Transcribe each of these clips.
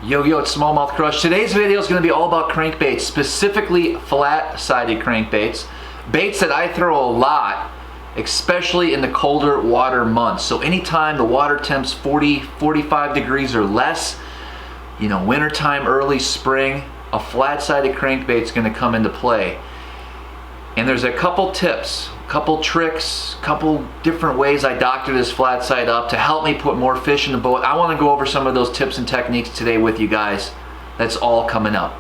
Yo, it's SmallmouthCrush. Today's video is going to be all about crankbaits, specifically flat-sided crankbaits. Baits that I throw a lot, especially in the colder water months. So anytime the water temp's 40, 45 degrees or less, you know, wintertime, early spring, a flat-sided crankbait is going to come into play. And there's a couple tips, couple tricks, couple different ways I doctor this flat side up to help me put more fish in the boat. I want to go over some of those tips and techniques today with you guys. That's all coming up.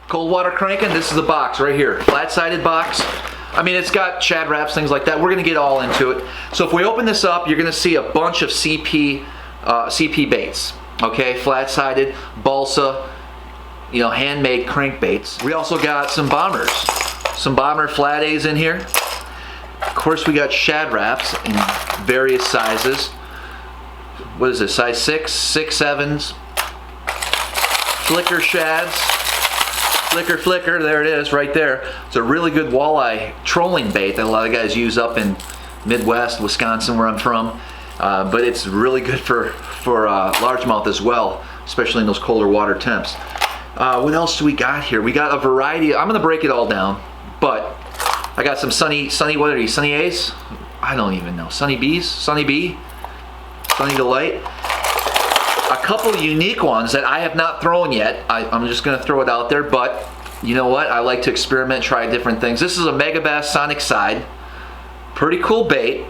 Cold water cranking, this is the box right here, flat-sided box. I mean, it's got Shad Raps, things like that. We're gonna get all into it. So if we open this up, you're gonna see a bunch of CP baits, okay? Flat-sided, balsa, you know, handmade crankbaits. We also got some bombers, some bomber flat A's in here. Of course, we got Shad Raps in various sizes. What is this, size 6, 6, 7s. Flicker shads. Flicker, there it is, right there. It's a really good walleye trolling bait that a lot of guys use up in Midwest, Wisconsin, where I'm from. But it's really good for largemouth as well, especially in those colder water temps. What else do we got here? We got a variety. I'm gonna break it all down, but I got some sunny, what are these, sunny A's? I don't even know. Sunny B's, Sunny B, Sunny Delight. A couple unique ones that I have not thrown yet. I'm just gonna throw it out there, but you know what? I like to experiment, try different things. This is a Megabass Sonic Side. Pretty cool bait.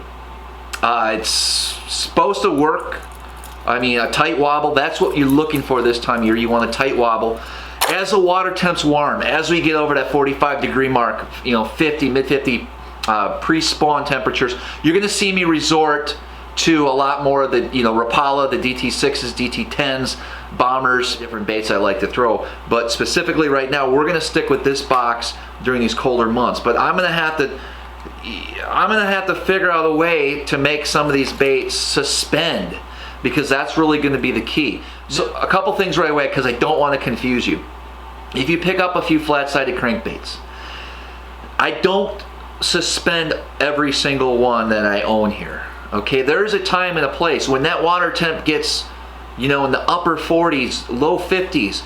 It's supposed to work. I mean, a tight wobble, that's what you're looking for this time of year. You want a tight wobble. As the water temp's warm, as we get over that 45 degree mark, you know, 50, mid 50 pre-spawn temperatures, you're gonna see me resort to a lot more of the, you know, Rapala, the DT6s, DT10s, bombers, different baits I like to throw. But specifically right now, we're gonna stick with this box during these colder months. But I'm gonna have to figure out a way to make some of these baits suspend, because that's really gonna be the key. So a couple things right away, because I don't want to confuse you. If you pick up a few flat-sided crankbaits, I don't suspend every single one that I own here. Okay, there's a time and a place when that water temp gets, you know, in the upper 40s, low 50s.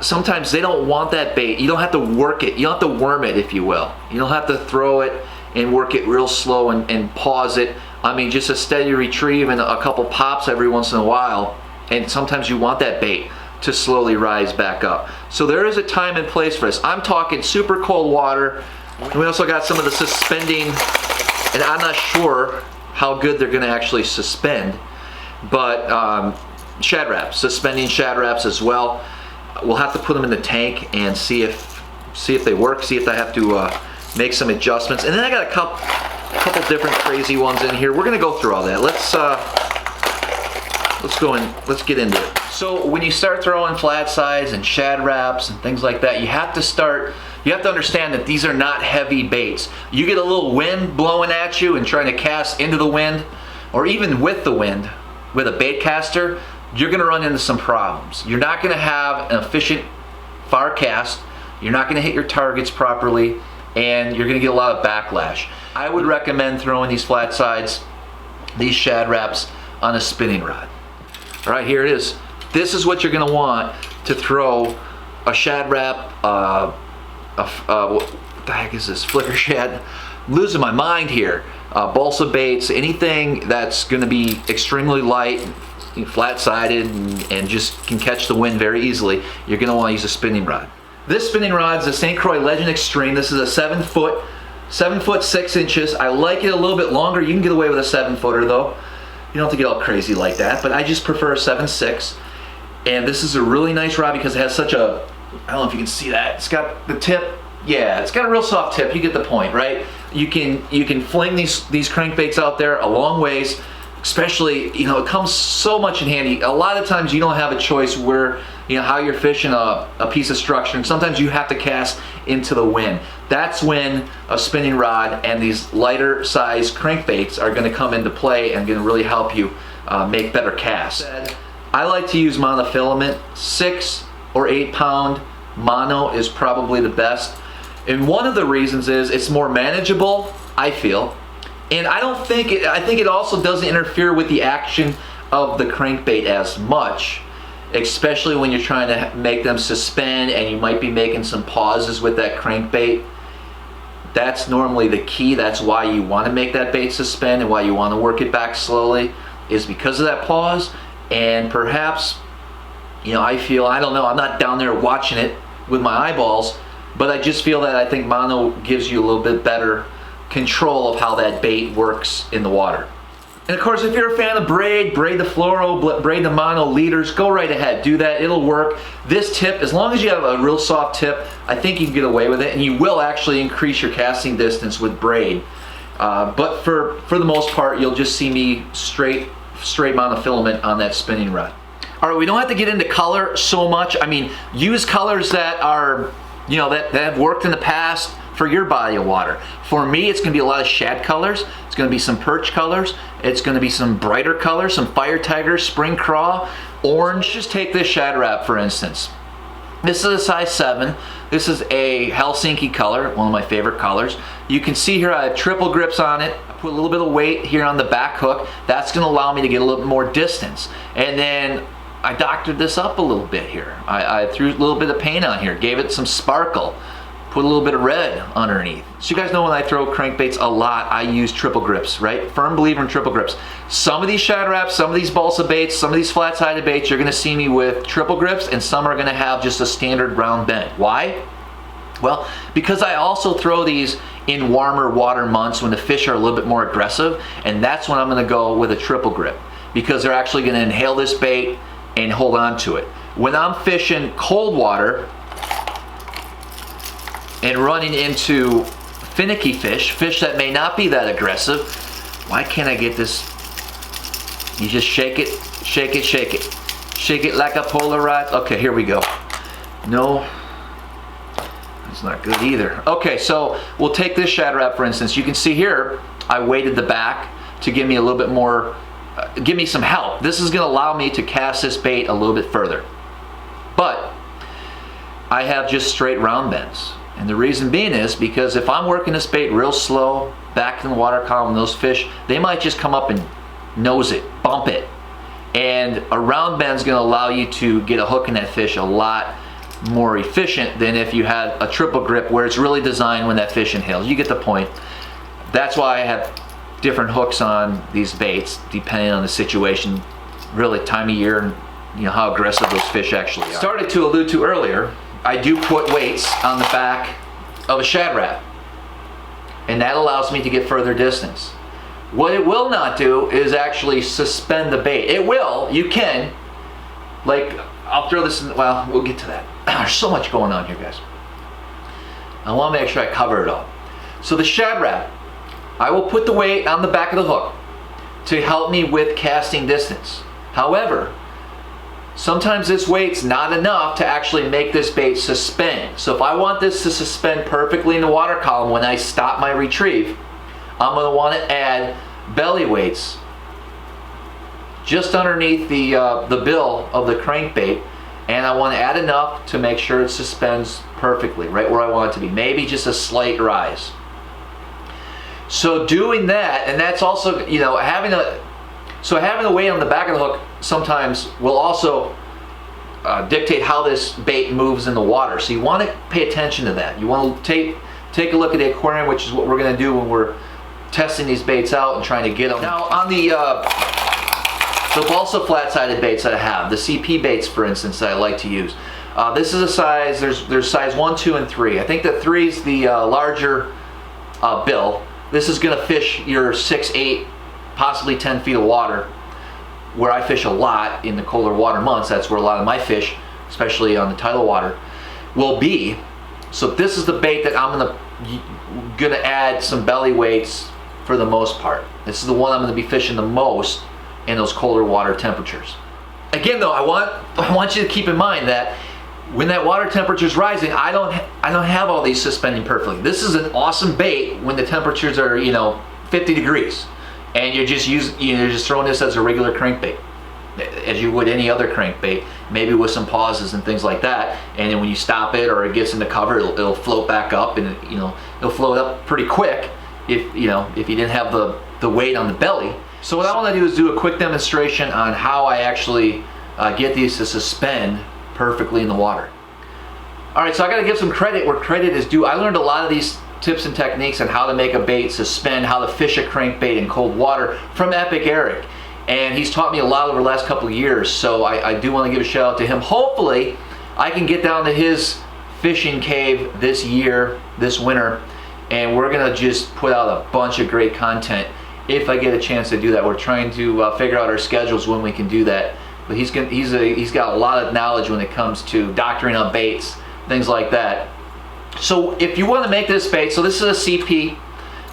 Sometimes they don't want that bait. You don't have to work it. You don't have to worm it, if you will. You don't have to throw it and work it real slow and pause it. I mean, just a steady retrieve and a couple pops every once in a while. And sometimes you want that bait to slowly rise back up. So there is a time and place for this. I'm talking super cold water. We also got some of the suspending, and I'm not sure how good they're gonna actually suspend, but Shad Raps, suspending Shad Raps as well. We'll have to put them in the tank and see if they work, see if I have to make some adjustments. And then I got a couple different crazy ones in here. We're gonna go through all that. Let's get into it. So when you start throwing flat sides and Shad Raps and things like that, you have to understand that these are not heavy baits. You get a little wind blowing at you and trying to cast into the wind, or even with the wind, with a bait caster, you're gonna run into some problems. You're not gonna have an efficient far cast, you're not gonna hit your targets properly, and you're gonna get a lot of backlash. I would recommend throwing these flat sides, these Shad Raps, on a spinning rod. All right, here it is. This is what you're gonna want to throw a Shad Rap, what the heck is this, flicker shad? I'm losing my mind here. Balsa baits, anything that's gonna be extremely light, flat-sided, and just can catch the wind very easily, you're gonna wanna use a spinning rod. This spinning rod is a St. Croix Legend Extreme. This is a 7 foot 6 inches. I like it a little bit longer. You can get away with a 7-footer though. You don't have to get all crazy like that, but I just prefer a 7.6. And this is a really nice rod because it has such a, I don't know if you can see that. It's got the tip, yeah, it's got a real soft tip. You get the point, right? You can fling these crankbaits out there a long ways, especially, you know, it comes so much in handy. A lot of times you don't have a choice where, you know, how you're fishing a piece of structure, and sometimes you have to cast into the wind. That's when a spinning rod and these lighter size crankbaits are gonna come into play and gonna really help you make better casts. I like to use monofilament. 6 or 8 pound mono is probably the best. And one of the reasons is it's more manageable, I feel. And I think it also doesn't interfere with the action of the crankbait as much, especially when you're trying to make them suspend and you might be making some pauses with that crankbait. That's normally the key. That's why you want to make that bait suspend and why you want to work it back slowly, is because of that pause. And perhaps, you know, I don't know, I'm not down there watching it with my eyeballs, but I just feel that I think mono gives you a little bit better control of how that bait works in the water. And of course, if you're a fan of braid the fluoro, braid the mono leaders, go right ahead, do that, it'll work. This tip, as long as you have a real soft tip, I think you can get away with it, and you will actually increase your casting distance with braid. But for the most part, you'll just see me straight monofilament on that spinning rod. All right, we don't have to get into color so much. I mean, use colors that are, you know, that have worked in the past for your body of water. For me, it's gonna be a lot of shad colors. It's gonna be some perch colors. It's gonna be some brighter colors, some fire tiger, spring craw, orange. Just take this Shad Rap, for instance. This is a size 7. This is a Helsinki color, one of my favorite colors. You can see here I have triple grips on it. I put a little bit of weight here on the back hook. That's gonna allow me to get a little bit more distance. And then I doctored this up a little bit here. I threw a little bit of paint on here, gave it some sparkle, put a little bit of red underneath. So you guys know when I throw crankbaits a lot, I use triple grips, right? Firm believer in triple grips. Some of these Shad Raps, some of these balsa baits, some of these flat-sided baits, you're gonna see me with triple grips, and some are gonna have just a standard round bend. Why? Well, because I also throw these in warmer water months when the fish are a little bit more aggressive, and that's when I'm gonna go with a triple grip, because they're actually gonna inhale this bait and hold on to it. When I'm fishing cold water and running into finicky fish that may not be that aggressive, why can't I get this? You just shake it, shake it, shake it. Shake it like a Polaroid. Okay, here we go. No, it's not good either. Okay, so we'll take this Shad Rap, for instance. You can see here, I weighted the back to give me a little bit more, give me some help. This is gonna allow me to cast this bait a little bit further. But I have just straight round bends. And the reason being is because if I'm working this bait real slow, back in the water column, those fish, they might just come up and nose it, bump it. And a round bend's gonna allow you to get a hook in that fish a lot more efficient than if you had a triple grip where it's really designed when that fish inhales. You get the point. That's why I have different hooks on these baits depending on the situation, really time of year, and you know how aggressive those fish actually are. Started to allude to earlier, I do put weights on the back of a Shad Rap, and that allows me to get further distance. What it will not do is actually suspend the bait. It will, you can, like, I'll throw this in, well, we'll get to that. There's so much going on here, guys. I want to make sure I cover it all. So the Shad Rap, I will put the weight on the back of the hook to help me with casting distance. However, sometimes this weight's not enough to actually make this bait suspend. So if I want this to suspend perfectly in the water column when I stop my retrieve, I'm going to want to add belly weights just underneath the bill of the crankbait, and I want to add enough to make sure it suspends perfectly, right where I want it to be. Maybe just a slight rise. So doing that, and that's also, you know, having a weight on the back of the hook sometimes will also dictate how this bait moves in the water. So you want to pay attention to that. You want to take a look at the aquarium, which is what we're going to do when we're testing these baits out and trying to get them. Now on the balsa flat-sided baits that I have, the CP baits, for instance, that I like to use. This is a size, there's size 1, 2, and 3. I think that 3 is the larger bill. This is going to fish your 6, 8, possibly 10 feet of water, where I fish a lot in the colder water months. That's where a lot of my fish, especially on the tidal water, will be. So this is the bait that I'm gonna add some belly weights for the most part. This is the one I'm gonna be fishing the most in those colder water temperatures. Again though, I want you to keep in mind that when that water temperature is rising, I don't have all these suspending perfectly. This is an awesome bait when the temperatures are 50 degrees, and you're just throwing this as a regular crankbait. as you would any other crankbait, maybe with some pauses and things like that. And then when you stop it or it gets into cover, it'll float back up, and it'll float up pretty quick if you didn't have the weight on the belly. So what I want to do is do a quick demonstration on how I actually get these to suspend perfectly in the water. All right, so I got to give some credit where credit is due. I learned a lot of these tips and techniques on how to make a bait suspend, how to fish a crankbait in cold water from Epic Eric. And he's taught me a lot over the last couple of years, so I do want to give a shout out to him. Hopefully, I can get down to his fishing cave this year, this winter, and we're going to just put out a bunch of great content if I get a chance to do that. We're trying to figure out our schedules when we can do that. But he's got a lot of knowledge when it comes to doctoring up baits, things like that. So if you want to make this bait, so this is a CP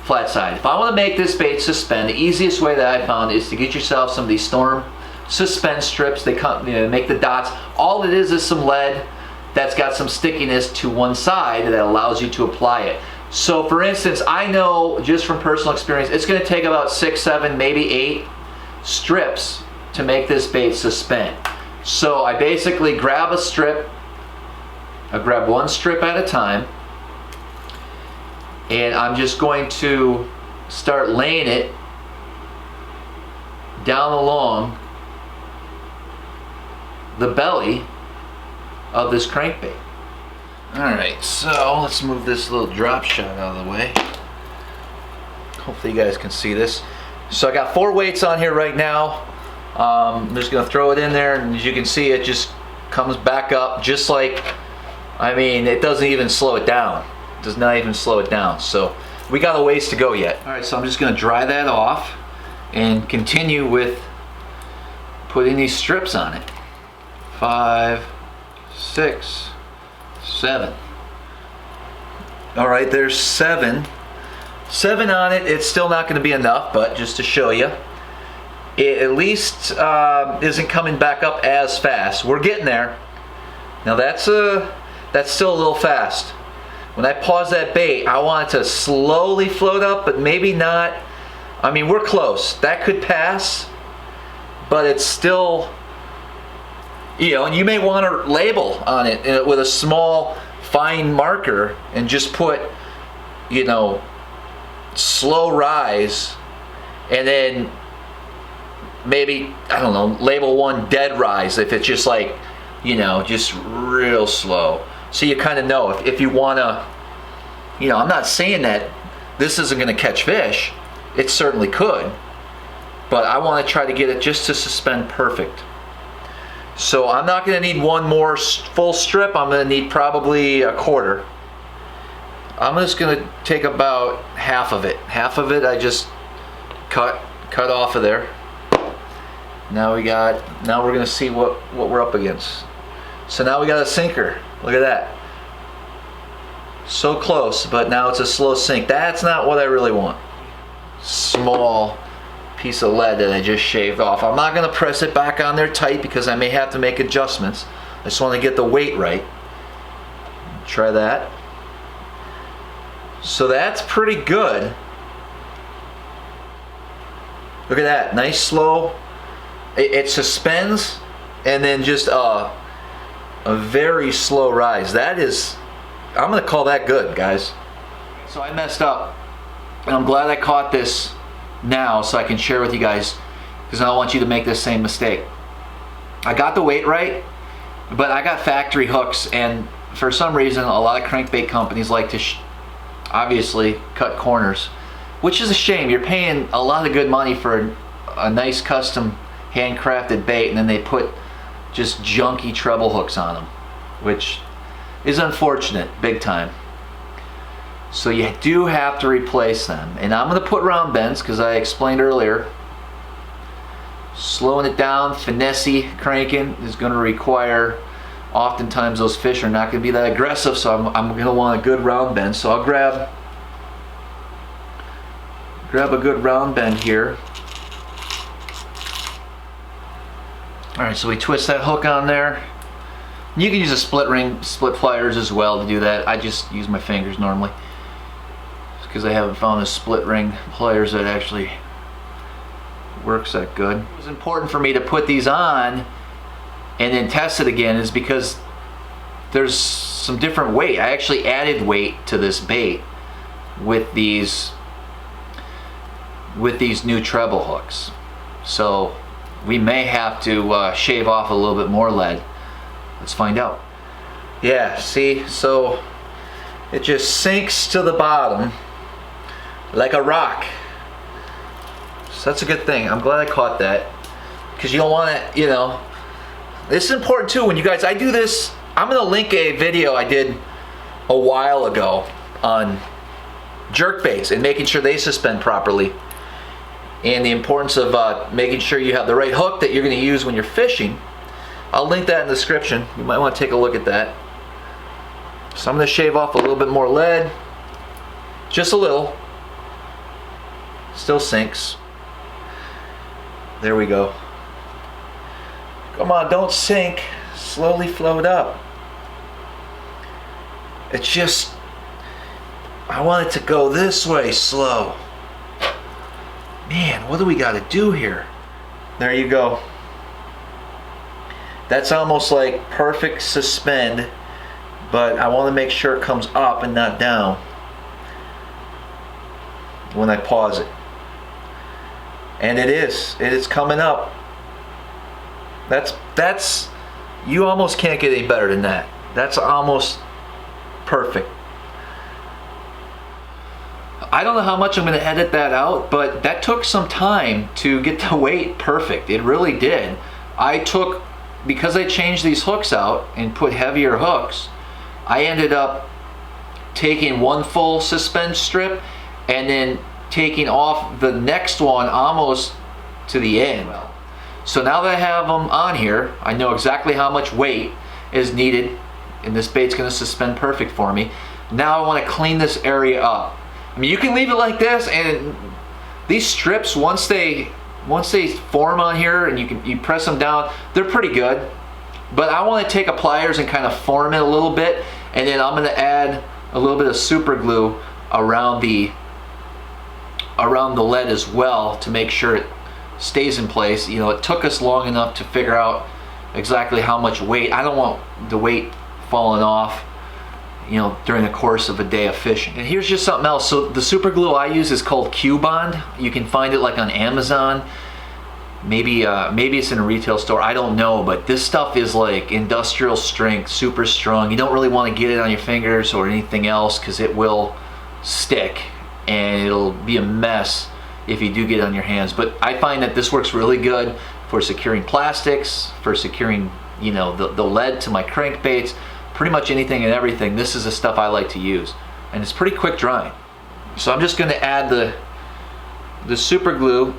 flat side. If I want to make this bait suspend, the easiest way that I found is to get yourself some of these Storm suspend strips. They come, make the dots. All it is some lead that's got some stickiness to one side that allows you to apply it. So for instance, I know just from personal experience, it's going to take about 6, 7, maybe 8 strips to make this bait suspend. So I basically grab a strip. I grab one strip at a time, and I'm just going to start laying it down along the belly of this crankbait. Alright, so let's move this little drop shot out of the way. Hopefully you guys can see this. So I got 4 weights on here right now. I'm just going to throw it in there, and as you can see, it just comes back up just like, it doesn't even slow it down. It does not even slow it down. So we got a ways to go yet. Alright, so I'm just going to dry that off and continue with putting these strips on it. 5, 6, 7. Alright, there's 7. 7 on it. It's still not going to be enough, but just to show you, it at least isn't coming back up as fast. We're getting there. Now that's still a little fast. When I pause that bait, I want it to slowly float up, but maybe not. We're close. That could pass, but it's still, and you may want to label on it with a small fine marker and just put, slow rise, and then maybe, label 1 dead rise if it's just like, just real slow. So you kind of know if you want to, I'm not saying that this isn't going to catch fish. It certainly could. But I want to try to get it just to suspend perfect. So I'm not going to need 1 more full strip. I'm going to need probably a 1/4. I'm just going to take about half of it. Half of it I just cut off of there. Now we're going to see what we're up against. So now we got a sinker. Look at that. So close, but now it's a slow sink. That's not what I really want. Small piece of lead that I just shaved off. I'm not going to press it back on there tight because I may have to make adjustments. I just want to get the weight right. Try that. So that's pretty good. Look at that. Nice slow. It suspends and then just a very slow rise. That is, I'm going to call that good, guys. So I messed up, and I'm glad I caught this now so I can share with you guys, because I don't want you to make this same mistake. I got the weight right, but I got factory hooks, and for some reason a lot of crankbait companies like to obviously cut corners, which is a shame. You're paying a lot of good money for a nice custom handcrafted bait, and then they put just junky treble hooks on them, which is unfortunate, big time. So you do have to replace them, and I'm going to put round bends because I explained earlier, slowing it down, finessey cranking is going to require, oftentimes those fish are not going to be that aggressive, so I'm going to want a good round bend. So I'll grab a good round bend here. Alright, so we twist that hook on there. You can use a split ring, split pliers as well to do that. I just use my fingers normally, because I haven't found a split ring pliers that actually works that good. It was important for me to put these on and then test it again is because there's some different weight. I actually added weight to this bait with these new treble hooks. So we may have to shave off a little bit more lead. Let's find out. Yeah, see, so it just sinks to the bottom like a rock. So that's a good thing. I'm glad I caught that, because you don't want to, you know, this is important too when you guys, I do this, I'm going to link a video I did a while ago on jerk baits and making sure they suspend properly, and the importance of making sure you have the right hook that you're going to use when you're fishing. I'll link that in the description. You might want to take a look at that. So I'm going to shave off a little bit more lead, just a little. Still sinks. There we go. Come on, don't sink. Slowly float up. It's just, I want it to go this way slow. Man, what do we got to do here? There you go. That's almost like perfect suspend, but I want to make sure it comes up and not down when I pause it. And it is coming up. That's you almost can't get any better than that. That's almost perfect. I don't know how much I'm going to edit that out, but that took some time to get the weight perfect. It really did. Because I changed these hooks out and put heavier hooks, I ended up taking one full suspend strip and then taking off the next one almost to the end. So now that I have them on here, I know exactly how much weight is needed, and this bait's going to suspend perfect for me. Now I want to clean this area up. I mean, you can leave it like this, and these strips, once they form on here and you press them down, they're pretty good. But I want to take a pliers and kind of form it a little bit, and then I'm going to add a little bit of super glue around the lead as well to make sure it stays in place. You know, it took us long enough to figure out exactly how much weight. I don't want the weight falling off, you know, during the course of a day of fishing. And here's just something else. So the super glue I use is called Q-Bond. You can find it like on Amazon. Maybe it's in a retail store. I don't know, but this stuff is like industrial strength, super strong. You don't really want to get it on your fingers or anything else because it will stick and it'll be a mess if you do get it on your hands. But I find that this works really good for securing plastics, for securing, you know, the lead to my crankbaits, pretty much anything and everything. This is the stuff I like to use, and it's pretty quick drying. So I'm just going to add the super glue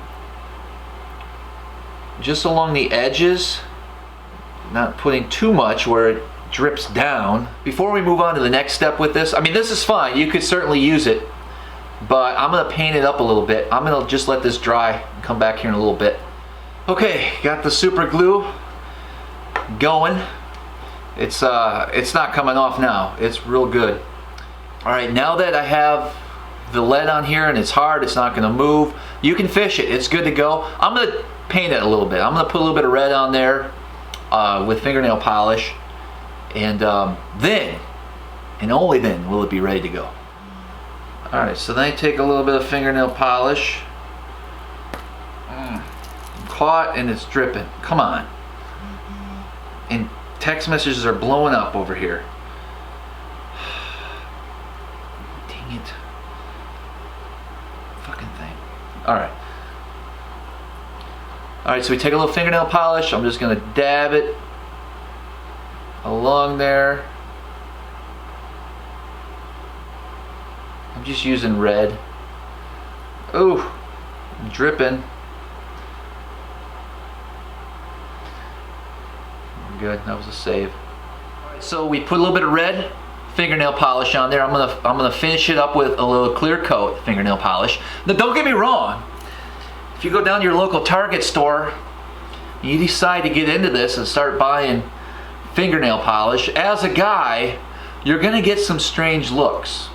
just along the edges, not putting too much where it drips down. Before we move on to the next step with this, I mean, this is fine, you could certainly use it, but I'm going to paint it up a little bit. I'm going to just let this dry and come back here in a little bit. Okay, got the super glue going. It's not coming off now. It's real good. All right, now that I have the lead on here and it's hard, it's not going to move, you can fish it. It's good to go. I'm going to paint it a little bit. I'm going to put a little bit of red on there with fingernail polish, and then, and only then, will it be ready to go. All right, so then I take a little bit of fingernail polish. Caught and it's dripping. Come on. And text messages are blowing up over here. Dang it. Fucking thing. Alright. Alright, so we take a little fingernail polish. I'm just going to dab it along there. I'm just using red. Ooh, dripping. Good, that was a save. Alright, so we put a little bit of red fingernail polish on there. I'm gonna finish it up with a little clear coat fingernail polish. Now don't get me wrong, if you go down to your local Target store and you decide to get into this and start buying fingernail polish, as a guy, you're gonna get some strange looks.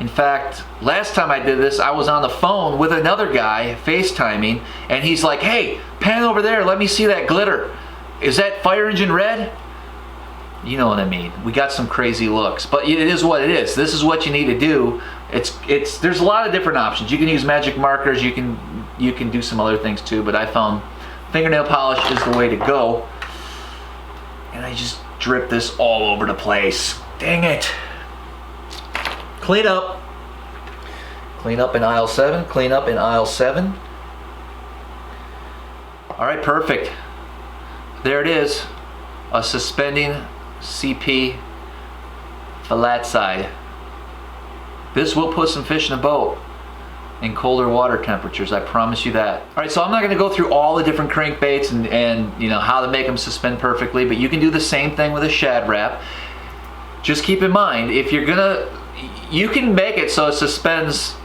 In fact, last time I did this, I was on the phone with another guy, FaceTiming, and he's like, hey, pan over there, let me see that glitter. Is that fire engine red? You know what I mean. We got some crazy looks, but it is what it is. This is what you need to do. There's a lot of different options. You can use magic markers, you can do some other things too, but I found fingernail polish is the way to go. And I just drip this all over the place. Dang it. Clean up. Clean up in aisle 7. Clean up in aisle 7. All right, perfect. There it is. A suspending CP flat side. This will put some fish in the boat in colder water temperatures, I promise you that. All right, so I'm not gonna go through all the different crankbaits and you know how to make them suspend perfectly, but you can do the same thing with a Shad Rap. Just keep in mind, if you're gonna, you can make it so it suspends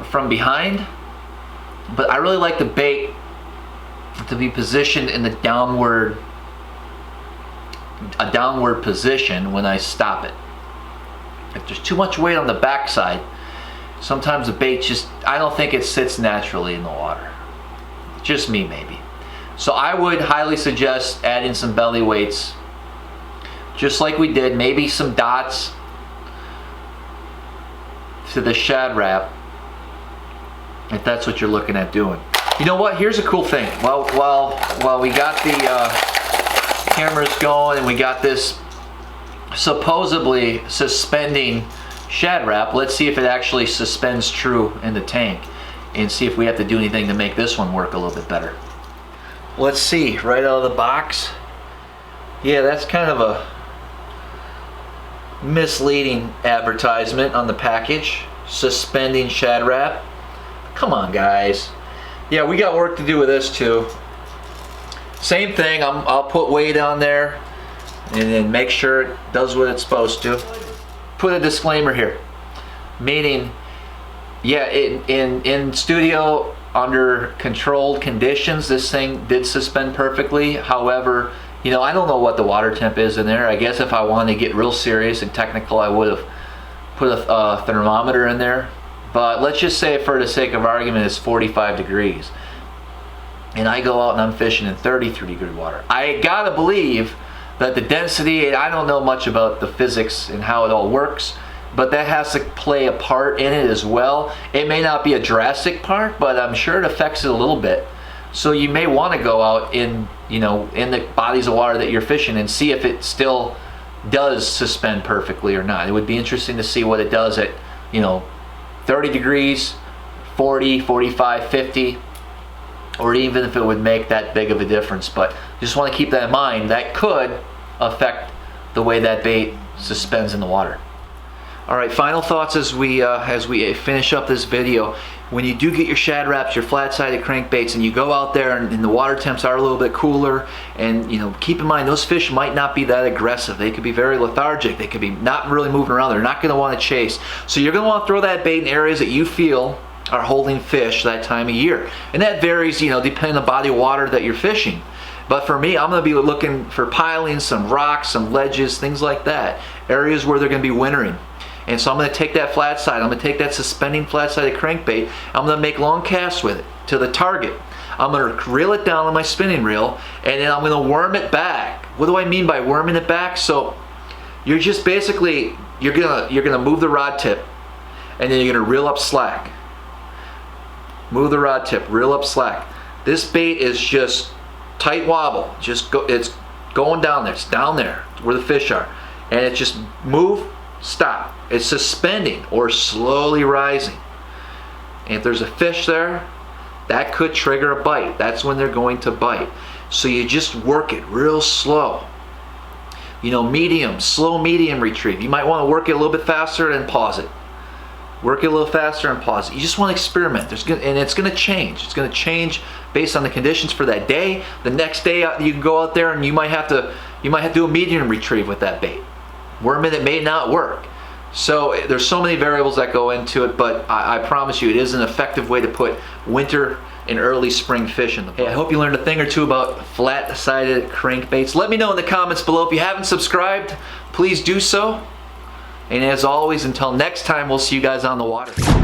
from behind, but I really like the bait to be positioned in the downward position when I stop it. If there's too much weight on the backside, sometimes the bait just, I don't think it sits naturally in the water. Just me, maybe. So I would highly suggest adding some belly weights, just like we did, maybe some dots to the Shad Rap, if that's what you're looking at doing. You know what? Here's a cool thing. While we got the cameras going and we got this supposedly suspending Shad Rap, let's see if it actually suspends true in the tank and see if we have to do anything to make this one work a little bit better. Let's see, right out of the box. Yeah, that's kind of a misleading advertisement on the package. Suspending Shad Rap. Come on, guys. Yeah, we got work to do with this too. Same thing, I'll put weight on there and then make sure it does what it's supposed to. Put a disclaimer here, meaning, yeah, in studio under controlled conditions, this thing did suspend perfectly. However, you know, I don't know what the water temp is in there. I guess if I wanted to get real serious and technical, I would have put a thermometer in there. But let's just say, for the sake of argument, it's 45 degrees. And I go out and I'm fishing in 33-degree water. I gotta believe that the density, I don't know much about the physics and how it all works, but that has to play a part in it as well. It may not be a drastic part, but I'm sure it affects it a little bit. So you may want to go out in, you know, in the bodies of water that you're fishing and see if it still does suspend perfectly or not. It would be interesting to see what it does at, you know, 30 degrees, 40, 45, 50, or even if it would make that big of a difference. But just want to keep that in mind. That could affect the way that bait suspends in the water. All right, final thoughts as we finish up this video. When you do get your Shad Raps, your flat-sided crankbaits, and you go out there and the water temps are a little bit cooler, and you know, keep in mind those fish might not be that aggressive. They could be very lethargic. They could be not really moving around. They're not going to want to chase. So you're going to want to throw that bait in areas that you feel are holding fish that time of year. And that varies, you know, depending on the body of water that you're fishing. But for me, I'm going to be looking for pilings, some rocks, some ledges, things like that. Areas where they're going to be wintering. And so I'm going to take that flat side, I'm going to take that suspending flat-sided crankbait, I'm going to make long casts with it to the target. I'm going to reel it down on my spinning reel, and then I'm going to worm it back. What do I mean by worming it back? So you're just basically, you're gonna move the rod tip, and then you're going to reel up slack. Move the rod tip, reel up slack. This bait is just tight wobble. It's going down there. It's down there where the fish are, and it's just move, stop. It's suspending or slowly rising. And if there's a fish there, that could trigger a bite. That's when they're going to bite. So you just work it real slow. You know, medium, slow medium retrieve. You might want to work it a little bit faster and pause it. Work it a little faster and pause it. You just want to experiment. And it's going to change. It's going to change based on the conditions for that day. The next day you can go out there and you might have to do a medium retrieve with that bait. Worming it may not work. So there's so many variables that go into it, but I promise you it is an effective way to put winter and early spring fish in the boat. Hey, I hope you learned a thing or two about flat-sided crankbaits. Let me know in the comments below. If you haven't subscribed, please do so. And as always, until next time, we'll see you guys on the water.